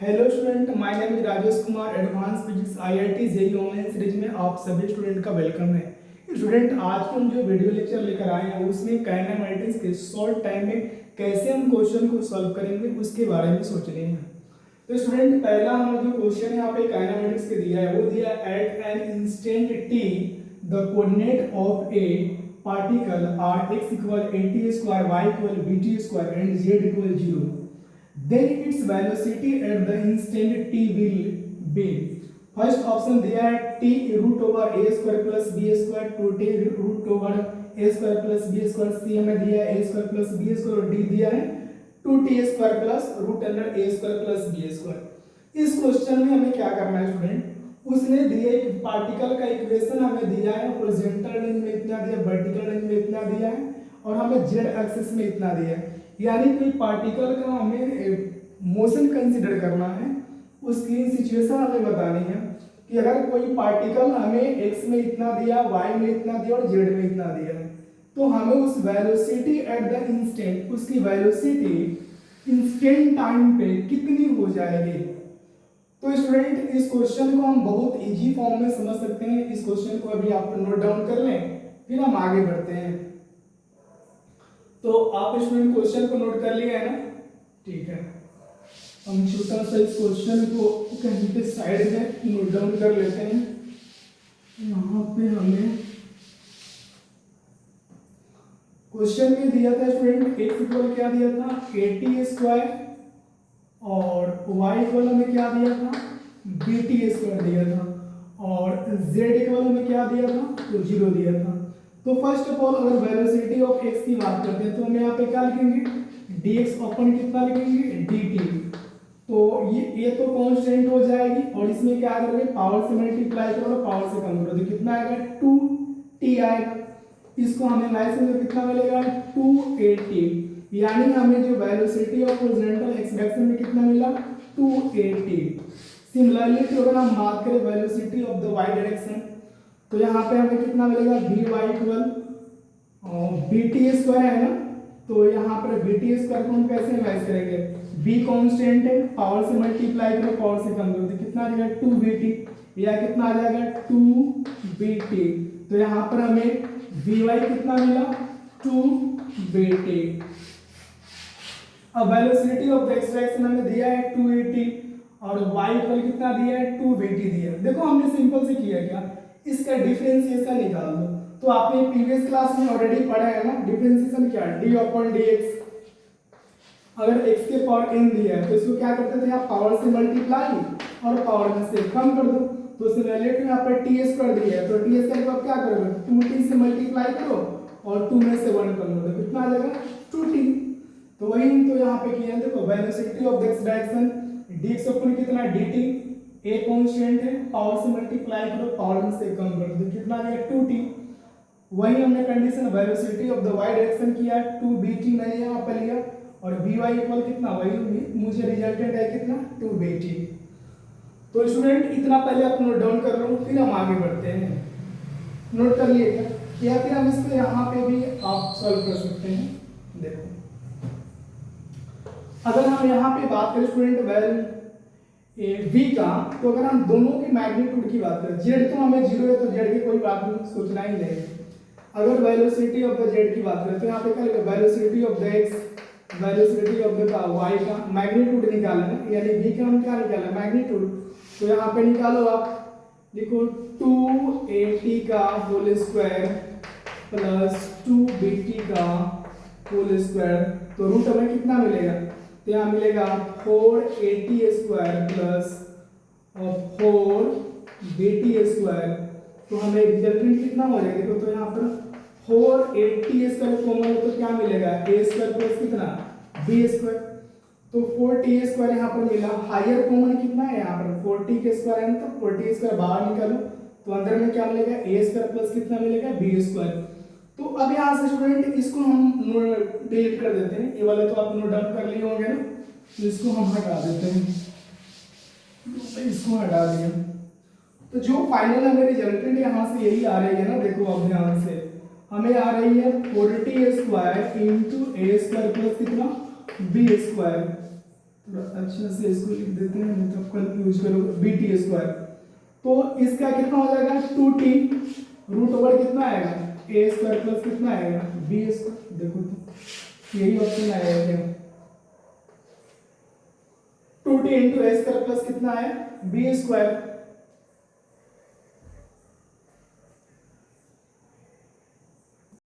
Hello student, my name is Rajesh Kumar. Advance physics IIT JEE online series में आप सभी student का वेलकम है। स्टूडेंट, आज हम जो वीडियो लेक्चर लेकर आए हैं उसमें काइनेमैटिक्स के शॉर्ट टाइम में कैसे हम क्वेश्चन को सॉल्व करेंगे उसके बारे में सोच रहे हैं। तो स्टूडेंट, पहला हमारा जो क्वेश्चन यहाँ पे काइनेमैटिक्स के दिया है वो दिया at an instant T the coordinate of a particle are X equal T square Y equal B T square and Z equal 0, then its velocity at the instant t will be। First option दिया है t root over a square plus b square, 2t root over a square plus b square, c हमें दिया है a square plus b square और d दिया है 2t square plus root under a square plus b square. इस question में हमें क्या करना है स्टूडेंट, उसने दिए कि पार्टिकल का इक्वेशन हमें दिया है, हॉरिजॉन्टल रेंज में इतना दिया, वर्टिकल रेंज में इतना दिया है और हमें जेड एक्सिस में इतना दिया है। यानी कोई पार्टिकल का हमें मोशन कंसीडर करना है, उसकी सिचुएशन हमें बतानी है कि अगर कोई पार्टिकल हमें एक्स में इतना दिया, वाई में इतना दिया और जेड में इतना दिया है तो हमें उस वेलोसिटी एट द इंस्टेंट, उसकी वेलोसिटी इंस्टेंट टाइम पे कितनी हो जाएगी। तो स्टूडेंट, इस क्वेश्चन को हम बहुत इजी फॉर्म में समझ सकते हैं। इस क्वेश्चन को अभी आप नोट डाउन कर लें, फिर हम आगे बढ़ते हैं। तो आप स्टूडेंट क्वेश्चन को नोट कर लिया है ना? ठीक है, हम छोटा सा इस क्वेश्चन को कहीं पे साइड में नोट डाउन कर लेते हैं। यहाँ पे हमें क्वेश्चन में दिया था स्टूडेंट एक्स इक्वल क्या दिया था, टी स्क्वायर और वाई इक्वल हमें क्या दिया था, बी टी स्क्वायर दिया था और जेड इक्वल हमें क्या दिया था, तो 0 दिया था। तो फर्स्ट ऑफ ऑल अगर वेलोसिटी ऑफ एक्स की बात करते हैं तो हम यहाँ पे क्या लिखेंगे, dx अपन कितना लिखेंगे, dt। तो ये तो कांस्टेंट हो जाएगी और इसमें क्या करोगे, पावर से मल्टीप्लाई करो, पावर से कम करो तो कितना आएगा, 2t आएगा। इसको हमें लाइसेंस में कितना मिलेगा, 280। यानी हमें जो velocity of horizontal X direction में कितना मिला, 280। सिमिलरली अगर हम बात करें velocity of the Y direction तो यहाँ पे हमें कितना मिलेगा, B Y equal B T square है ना, तो यहाँ पर बी टी स्क्वायर को हम कैसे एनालाइज करेंगे, बी कांस्टेंट है, पावर से मल्टीप्लाई करो, पावर से कम करो तो कितना आ जाएगा, 2 बी टी या कितना आ जाएगा, 2 बी टी। तो यहाँ पर हमें वी वाई कितना मिला, 2 बी टी। अब velocity of the x direction हमें दिया है 280 और वाई इक्वल कितना दिया है, 2 बी टी दिया। देखो हमने सिंपल से किया क्या, इसका डिफरेंशिएशन निकाल दो। तो आपने प्रीवियस क्लास में ऑलरेडी पढ़ा है ना, डिफरेंशिएशन क्या है, डी अपॉन डी एक्स। अगर x के पावर n दिया है तो इसको क्या करते थे आप, पावर से मल्टीप्लाई और पावर में से कम कर दो। तो सिमिलरली यहाँ पर टी स्क्वायर दिया है तो टी स्क्वायर को आप क्या करोगे, 2t से मल्टीप्लाई करो और 2 में से 1 कर लो तो कितना आ जाएगा, 2t। तो वही तो यहाँ पे किया है, देखो velocity of the x direction dx upon कितना dt, a कांस्टेंट है, पावर से मल्टीप्लाई करो, पावर में से कम कर दो कितना आ जाएगा, 2t। वही हमने condition velocity of the y direction किया, 2bt मैंने यहाँ पे लिया और by इक्वल कितना, वही मुझे रिजल्टेंट है कितना, 2bt। तो स्टूडेंट इतना पहले आप नोट डाउन कर लो, फिर हम आगे बढ़ते हैं। नोट कर लिएगा या फिर हम इसको यहाँ पे भी आप सॉल्व कर सकते हैं। देखो अगर हम यहाँ पे बात करें स्टूडेंट v का, तो अगर हम दोनों के मैग्नीट्यूड की बात करें, z तो हमें 0 है तो z की कोई बात नहीं, सोचना ही नहीं। अगर वेलोसिटी ऑफ द z की बात करें तो यहाँ पे क्या लिखा, velocity of the x, velocity of the y का मैग्नीट्यूड निकालना है, यानी v का हम क्या निकालना, मैग्नीट्यूड। तो यहाँ पे निकालो आप, देखो 280 का होल स्क्वायर प्लस 2bt का होल स्क्वायर, तो रूट हमें कितना मिलेगा, तो यहाँ मिलेगा 480 स्क्वायर प्लस 4bt स्क्वायर। तो हमें रिजल्टेंट कितना हो जाएगा, देखो तो यहाँ पर 480 स्क्वायर कॉमन हो तो क्या मिलेगा, a स्क्वायर प्लस कितना, b स्क्वायर। तो 4t स्क्वायर यहाँ पर मिला, हायर कॉमन कितना है यहाँ पर, 40 के स्क्वायर है तो 40 स्क्वायर बाहर निकालो तो अंदर में क्या मिलेगा, a स्क्वायर प्लस कितना मिलेगा, b स्क्वायर। तो अब यहाँ से स्टूडेंट इसको हम डिलीट कर देते हैं, ये वाले तो आप नोट डाउन कर लिए होंगे ना, तो इसको हम हटा देते हैं, इसको हटा दिया। तो जो फाइनल हमें रिजल्टेंट यहाँ से यही आ रही है ना, देखो अब ध्यान से हमें आ रही है 40 स्क्वायर इंटू ए स्क्वायर प्लस कितना, बी स्क्वायर। थोड़ा अच्छे से इसको लिख देते हैं, नहीं तो कंफ्यूज करोगे। बी टी स्क्वायर, तो इसका कितना हो जाएगा 2t रूट ओवर कितना आएगा ए स्क्वायर प्लस कितना आएगा बी स्क्वायर। देखो तो यही ऑप्शन आएगा क्या, 2t इंटू ए स्क्वायर प्लस कितना है बी स्क्वायर।